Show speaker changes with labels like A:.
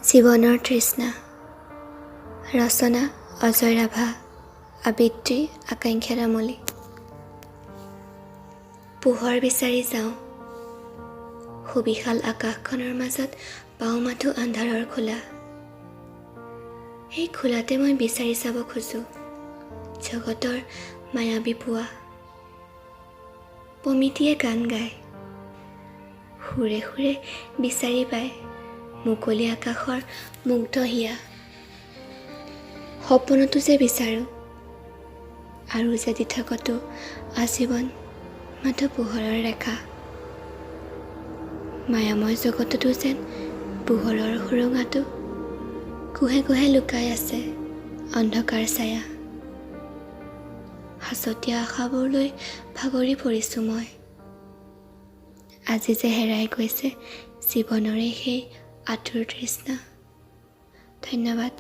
A: জীৱনৰ তৃষ্ণা। ৰচনা অজয় ৰাভা। আবৃত্তি আকাংক্ষা তামুলী। পোহৰ বিচাৰি যাওঁ, সুবিশাল আকাশখনৰ মাজত পাওঁ মাথো আন্ধাৰৰ খোলা। সেই খোলাতে মই বিচাৰি চাব খোজো জগতৰ মায়াবী পুৱা। পমিতিয়ে গান গায়, সুৰে সুৰে বিচাৰি পায় মুকলি আকাশৰ মুগ্ধ হিয়া। সপোনতো যে বিচাৰো, আৰু যে দি থাকতো আজীৱন মাথো পোহৰৰ ৰেখা। মায়াময় জগততো যেন পোহৰৰ সুৰুঙাটো কোহে কোহে লুকাই আছে অন্ধকাৰ ছায়া। সাঁচতীয়া আশাবোৰ লৈ ভাগৰি পৰিছো মই। আজি যে হেৰাই গৈছে জীৱনৰে সেই আঁঠুৰ তৃষ্ণা। ধন্যবাদ।